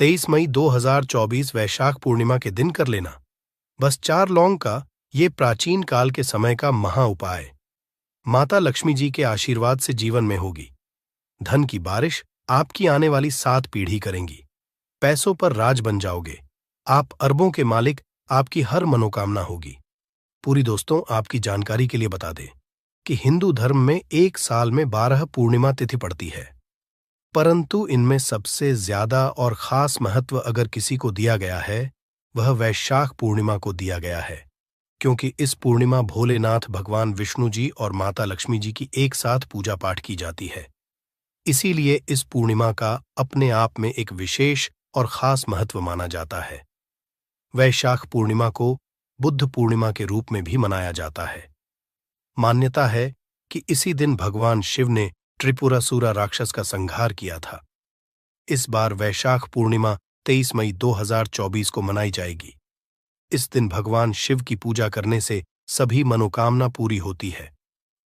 23 मई 2024 वैशाख पूर्णिमा के दिन कर लेना। बस 4 लौंग का ये प्राचीन काल के समय का महा उपाय माता लक्ष्मी जी के आशीर्वाद से जीवन में होगी। धन की बारिश आपकी आने वाली 7 पीढ़ी करेंगी। पैसों पर राज बन जाओगे। आप अरबों के मालिक, आपकी हर मनोकामना होगी। पूरी दोस्तों, आपकी जानकारी के लिए बता दें कि हिंदू धर्म में एक साल में 12 पूर्णिमा तिथि पड़ती है, परंतु इनमें सबसे ज्यादा और खास महत्व अगर किसी को दिया गया है, वह वैशाख पूर्णिमा को दिया गया है, क्योंकि इस पूर्णिमा भोलेनाथ भगवान विष्णु जी और माता लक्ष्मी जी की एक साथ पूजा पाठ की जाती है। इसीलिए इस पूर्णिमा का अपने आप में एक विशेष और खास महत्व माना जाता है। वैशाख पूर्णिमा को बुद्ध पूर्णिमा के रूप में भी मनाया जाता है। मान्यता है कि इसी दिन भगवान शिव ने त्रिपुरासुरा राक्षस का संहार किया था। इस बार वैशाख पूर्णिमा 23 मई 2024 को मनाई जाएगी। इस दिन भगवान शिव की पूजा करने से सभी मनोकामना पूरी होती है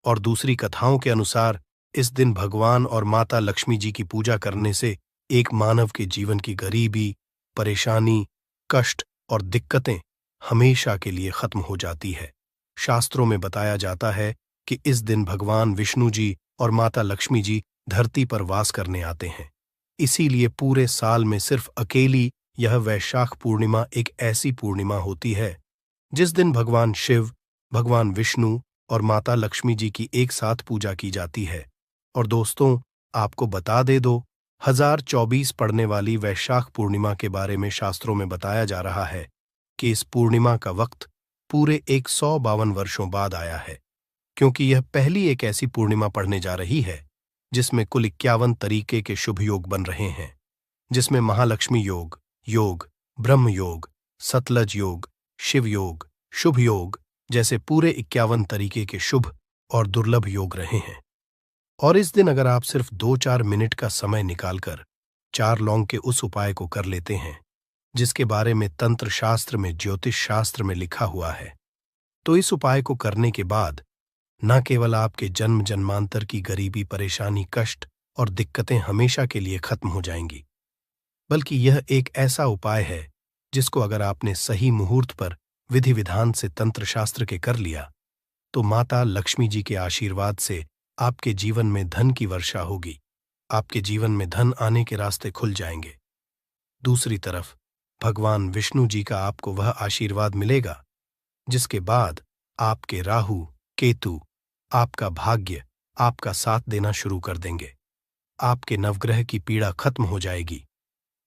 और दूसरी कथाओं के अनुसार इस दिन भगवान और माता लक्ष्मी जी की पूजा करने से एक मानव के जीवन की गरीबी, परेशानी, कष्ट और दिक्कतें हमेशा के लिए खत्म हो जाती है। शास्त्रों में बताया जाता है कि इस दिन भगवान विष्णु जी और माता लक्ष्मी जी धरती पर वास करने आते हैं। इसीलिए पूरे साल में सिर्फ अकेली यह वैशाख पूर्णिमा एक ऐसी पूर्णिमा होती है जिस दिन भगवान शिव, भगवान विष्णु और माता लक्ष्मी जी की एक साथ पूजा की जाती है। और दोस्तों, आपको बता दे दो, 1024 पड़ने वाली वैशाख पूर्णिमा के बारे में शास्त्रों में बताया जा रहा है कि इस पूर्णिमा का वक्त पूरे 152 वर्षों बाद आया है, क्योंकि यह पहली एक ऐसी पूर्णिमा पड़ने जा रही है जिसमें कुल 51 तरीके के शुभ योग बन रहे हैं, जिसमें महालक्ष्मी योग, ब्रह्म योग, सतलज योग, शिव योग, शुभ योग जैसे पूरे 51 तरीके के शुभ और दुर्लभ योग रहे हैं। और इस दिन अगर आप सिर्फ 2-4 मिनट का समय निकालकर 4 लौंग के उस उपाय को कर लेते हैं जिसके बारे में तंत्र शास्त्र में, ज्योतिष शास्त्र में लिखा हुआ है, तो इस उपाय को करने के बाद न केवल आपके जन्म जन्मांतर की गरीबी, परेशानी, कष्ट और दिक्कतें हमेशा के लिए खत्म हो जाएंगी, बल्कि यह एक ऐसा उपाय है जिसको अगर आपने सही मुहूर्त पर विधि विधान से तंत्र शास्त्र के कर लिया तो माता लक्ष्मी जी के आशीर्वाद से आपके जीवन में धन की वर्षा होगी। आपके जीवन में धन आने के रास्ते खुल जाएंगे। दूसरी तरफ भगवान विष्णु जी का आपको वह आशीर्वाद मिलेगा जिसके बाद आपके राहु, केतु, आपका भाग्य आपका साथ देना शुरू कर देंगे। आपके नवग्रह की पीड़ा खत्म हो जाएगी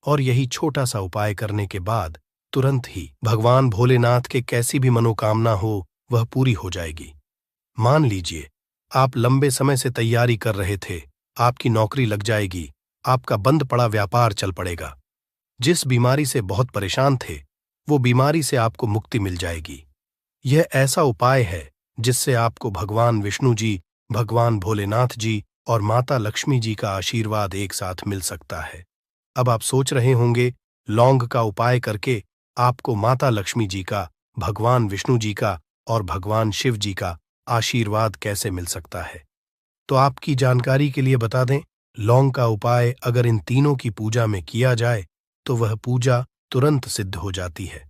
और यही छोटा सा उपाय करने के बाद तुरंत ही भगवान भोलेनाथ के कैसी भी मनोकामना हो वह पूरी हो जाएगी। मान लीजिए आप लंबे समय से तैयारी कर रहे थे, आपकी नौकरी लग जाएगी, आपका बंद पड़ा व्यापार चल पड़ेगा। जिस बीमारी से बहुत परेशान थे वो बीमारी से आपको मुक्ति मिल जाएगी। यह ऐसा उपाय है जिससे आपको भगवान विष्णु जी, भगवान भोलेनाथ जी और माता लक्ष्मी जी का आशीर्वाद एक साथ मिल सकता है। अब आप सोच रहे होंगे, लौंग का उपाय करके आपको माता लक्ष्मी जी का, भगवान विष्णु जी का और भगवान शिव जी का आशीर्वाद कैसे मिल सकता है। तो आपकी जानकारी के लिए बता दें, लौंग का उपाय अगर इन तीनों की पूजा में किया जाए तो वह पूजा तुरंत सिद्ध हो जाती है।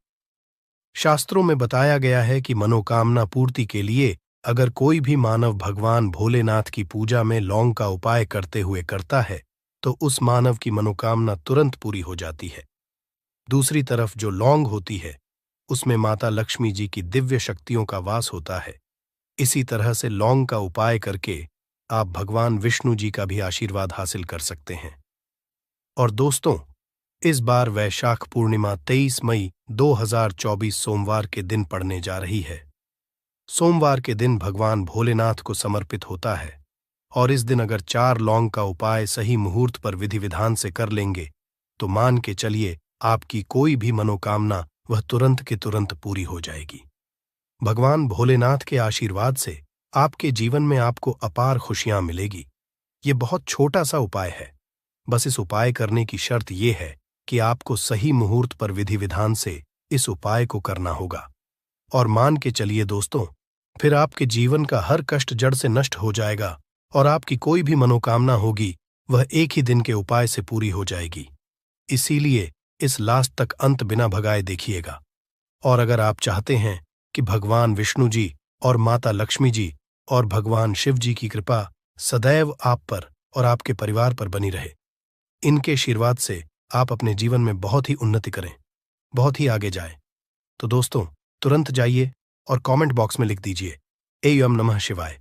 शास्त्रों में बताया गया है कि मनोकामना पूर्ति के लिए अगर कोई भी मानव भगवान भोलेनाथ की पूजा में लौंग का उपाय करते हुए करता है तो उस मानव की मनोकामना तुरंत पूरी हो जाती है। दूसरी तरफ जो लौंग होती है उसमें माता लक्ष्मी जी की दिव्य शक्तियों का वास होता है। इसी तरह से लौंग का उपाय करके आप भगवान विष्णु जी का भी आशीर्वाद हासिल कर सकते हैं। और दोस्तों, इस बार वैशाख पूर्णिमा 23 मई 2024 सोमवार के दिन पड़ने जा रही है। सोमवार के दिन भगवान भोलेनाथ को समर्पित होता है और इस दिन अगर 4 लौंग का उपाय सही मुहूर्त पर विधि विधान से कर लेंगे तो मान के चलिए आपकी कोई भी मनोकामना वह तुरंत के तुरंत पूरी हो जाएगी। भगवान भोलेनाथ के आशीर्वाद से आपके जीवन में आपको अपार खुशियां मिलेगी। ये बहुत छोटा सा उपाय है। बस इस उपाय करने की शर्त यह है कि आपको सही मुहूर्त पर विधि विधान से इस उपाय को करना होगा। और मान के चलिए दोस्तों, फिर आपके जीवन का हर कष्ट जड़ से नष्ट हो जाएगा और आपकी कोई भी मनोकामना होगी वह एक ही दिन के उपाय से पूरी हो जाएगी। इसीलिए इस लास्ट तक अंत बिना भगाए देखिएगा। और अगर आप चाहते हैं कि भगवान विष्णु जी और माता लक्ष्मी जी और भगवान शिव जी की कृपा सदैव आप पर और आपके परिवार पर बनी रहे, इनके आशीर्वाद से आप अपने जीवन में बहुत ही उन्नति करें, बहुत ही आगे जाएं, तो दोस्तों तुरंत जाइए और कमेंट बॉक्स में लिख दीजिए एयम नमः शिवाय,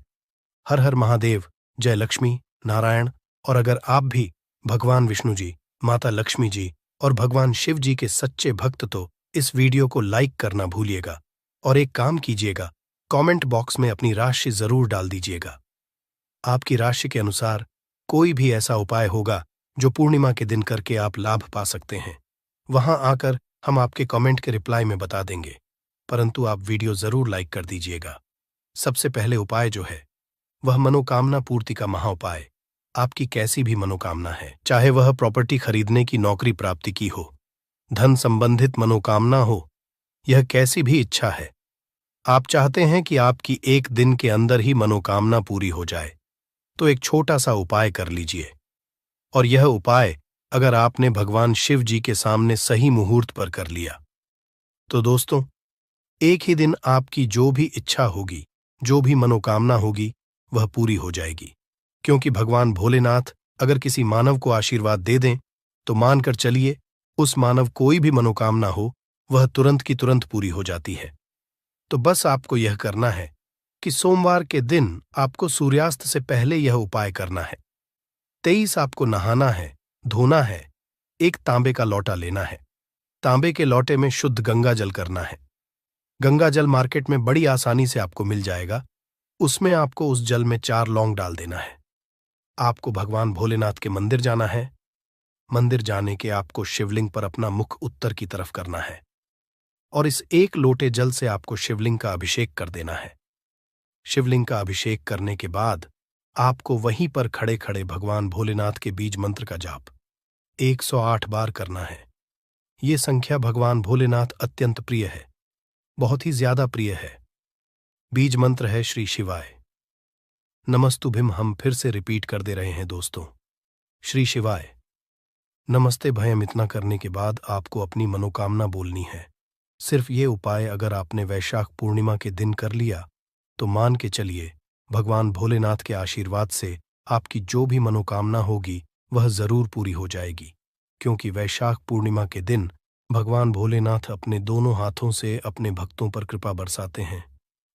हर हर महादेव, जय लक्ष्मी नारायण। और अगर आप भी भगवान विष्णु जी, माता लक्ष्मी जी और भगवान शिव जी के सच्चे भक्त तो इस वीडियो को लाइक करना भूलिएगा और एक काम कीजिएगा, कमेंट बॉक्स में अपनी राशि जरूर डाल दीजिएगा। आपकी राशि के अनुसार कोई भी ऐसा उपाय होगा जो पूर्णिमा के दिन करके आप लाभ पा सकते हैं, वहां आकर हम आपके कमेंट के रिप्लाई में बता देंगे, परंतु आप वीडियो जरूर लाइक कर दीजिएगा। सबसे पहले उपाय जो है वह मनोकामना पूर्ति का महाउपाय। आपकी कैसी भी मनोकामना है, चाहे वह प्रॉपर्टी खरीदने की, नौकरी प्राप्ति की हो, धन संबंधित मनोकामना हो, यह कैसी भी इच्छा है, आप चाहते हैं कि आपकी एक दिन के अंदर ही मनोकामना पूरी हो जाए, तो एक छोटा सा उपाय कर लीजिए। और यह उपाय अगर आपने भगवान शिव जी के सामने सही मुहूर्त पर कर लिया तो दोस्तों एक ही दिन आपकी जो भी इच्छा होगी, जो भी मनोकामना होगी, वह पूरी हो जाएगी। क्योंकि भगवान भोलेनाथ अगर किसी मानव को आशीर्वाद दे दें तो मानकर चलिए उस मानव कोई भी मनोकामना हो वह तुरंत की तुरंत पूरी हो जाती है। तो बस आपको यह करना है कि सोमवार के दिन आपको सूर्यास्त से पहले यह उपाय करना है। 23 आपको नहाना है, धोना है, एक तांबे का लौटा लेना है, तांबे के लौटे में शुद्ध गंगा जल करना है। गंगा जल मार्केट में बड़ी आसानी से आपको मिल जाएगा। उसमें आपको उस जल में 4 लौंग डाल देना है। आपको भगवान भोलेनाथ के मंदिर जाना है। मंदिर जाने के आपको शिवलिंग पर अपना मुख उत्तर की तरफ करना है और इस एक लोटे जल से आपको शिवलिंग का अभिषेक कर देना है। शिवलिंग का अभिषेक करने के बाद आपको वहीं पर खड़े खड़े भगवान भोलेनाथ के बीज मंत्र का जाप 108 बार करना है। ये संख्या भगवान भोलेनाथ अत्यंत प्रिय है, बहुत ही ज्यादा प्रिय है। बीज मंत्र है श्री शिवाय नमस्तुभ्यम। हम फिर से रिपीट कर दे रहे हैं दोस्तों, श्री शिवाय नमस्ते भयम। इतना करने के बाद आपको अपनी मनोकामना बोलनी है। सिर्फ ये उपाय अगर आपने वैशाख पूर्णिमा के दिन कर लिया तो मान के चलिए भगवान भोलेनाथ के आशीर्वाद से आपकी जो भी मनोकामना होगी वह जरूर पूरी हो जाएगी। क्योंकि वैशाख पूर्णिमा के दिन भगवान भोलेनाथ अपने दोनों हाथों से अपने भक्तों पर कृपा बरसाते हैं।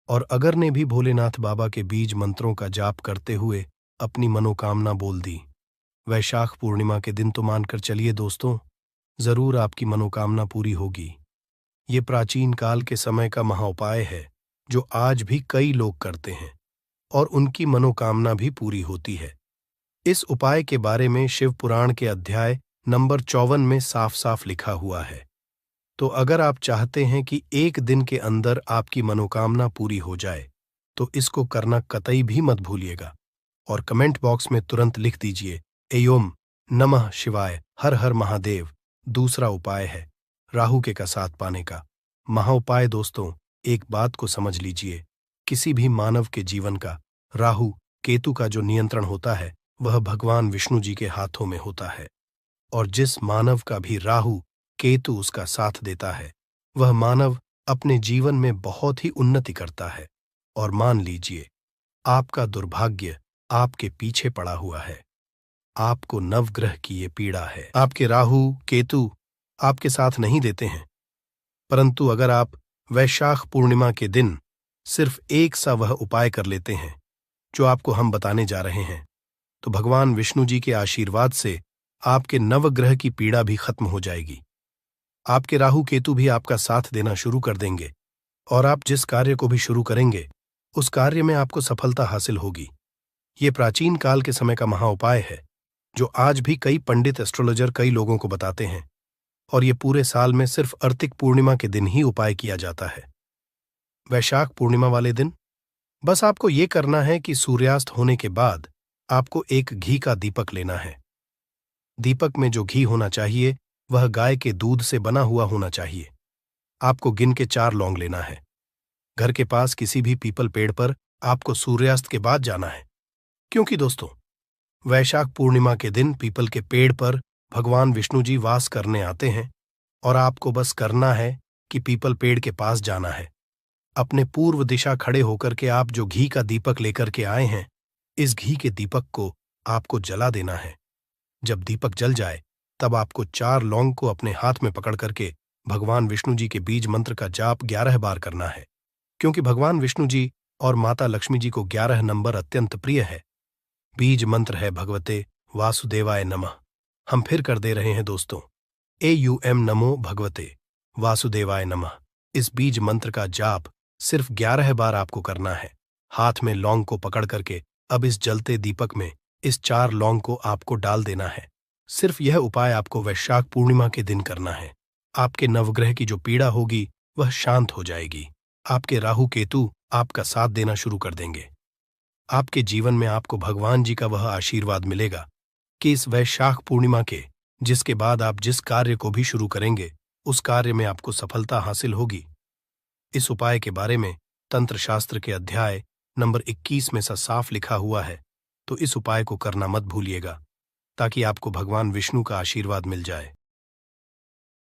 और अगर ने भी भोलेनाथ बाबा के बीज मंत्रों का जाप करते हुए अपनी मनोकामना बोल दी वैशाख पूर्णिमा के दिन, तो मानकर चलिए दोस्तों जरूर आपकी मनोकामना पूरी होगी। ये प्राचीन काल के समय का महाउपाय है जो आज भी कई लोग करते हैं और उनकी मनोकामना भी पूरी होती है। इस उपाय के बारे में शिव पुराण के अध्याय नंबर 54 में साफ साफ लिखा हुआ है। तो अगर आप चाहते हैं कि एक दिन के अंदर आपकी मनोकामना पूरी हो जाए तो इसको करना कतई भी मत भूलिएगा और कमेंट बॉक्स में तुरंत लिख दीजिए एयोम नमः शिवाय, हर हर महादेव। दूसरा उपाय है राहु के का साथ पाने का महाउपाय। दोस्तों एक बात को समझ लीजिए, किसी भी मानव के जीवन का राहु केतु का जो नियंत्रण होता है वह भगवान विष्णु जी के हाथों में होता है। और जिस मानव का भी राहु केतु उसका साथ देता है वह मानव अपने जीवन में बहुत ही उन्नति करता है। और मान लीजिए आपका दुर्भाग्य आपके पीछे पड़ा हुआ है, आपको नवग्रह की ये पीड़ा है, आपके राहु केतु आपके साथ नहीं देते हैं, परंतु अगर आप वैशाख पूर्णिमा के दिन सिर्फ एक सा वह उपाय कर लेते हैं जो आपको हम बताने जा रहे हैं तो भगवान विष्णु जी के आशीर्वाद से आपके नवग्रह की पीड़ा भी खत्म हो जाएगी। आपके राहु केतु भी आपका साथ देना शुरू कर देंगे और आप जिस कार्य को भी शुरू करेंगे उस कार्य में आपको सफलता हासिल होगी। ये प्राचीन काल के समय का महाउपाय है जो आज भी कई पंडित एस्ट्रोलॉजर कई लोगों को बताते हैं और ये पूरे साल में सिर्फ अर्तिक पूर्णिमा के दिन ही उपाय किया जाता है। वैशाख पूर्णिमा वाले दिन बस आपको ये करना है कि सूर्यास्त होने के बाद आपको एक घी का दीपक लेना है। दीपक में जो घी होना चाहिए वह गाय के दूध से बना हुआ होना चाहिए। आपको गिन के 4 लौंग लेना है। घर के पास किसी भी पीपल पेड़ पर आपको सूर्यास्त के बाद जाना है, क्योंकि दोस्तों वैशाख पूर्णिमा के दिन पीपल के पेड़ पर भगवान विष्णु जी वास करने आते हैं और आपको बस करना है कि पीपल पेड़ के पास जाना है। अपने पूर्व दिशा खड़े होकर के आप जो घी का दीपक लेकर के आए हैं, इस घी के दीपक को आपको जला देना है। जब दीपक जल जाए तब आपको 4 लौंग को अपने हाथ में पकड़ करके भगवान विष्णु जी के बीज मंत्र का जाप 11 बार करना है, क्योंकि भगवान विष्णु जी और माता लक्ष्मी जी को 11 नंबर अत्यंत प्रिय है। बीज मंत्र है भगवते वासुदेवाय नमः। हम फिर कर दे रहे हैं दोस्तों, AUM नमो भगवते वासुदेवाय नमः। इस बीज मंत्र का जाप सिर्फ 11 बार आपको करना है। हाथ में लौंग को पकड़ करके अब इस जलते दीपक में इस 4 लौंग को आपको डाल देना है। सिर्फ यह उपाय आपको वैशाख पूर्णिमा के दिन करना है। आपके नवग्रह की जो पीड़ा होगी वह शांत हो जाएगी। आपके राहु केतु आपका साथ देना शुरू कर देंगे। आपके जीवन में आपको भगवान जी का वह आशीर्वाद मिलेगा कि इस वैशाख पूर्णिमा के जिसके बाद आप जिस कार्य को भी शुरू करेंगे उस कार्य में आपको सफलता हासिल होगी। इस उपाय के बारे में तंत्र शास्त्र के अध्याय नंबर 21 में सा साफ लिखा हुआ है, तो इस उपाय को करना मत भूलिएगा ताकि आपको भगवान विष्णु का आशीर्वाद मिल जाए।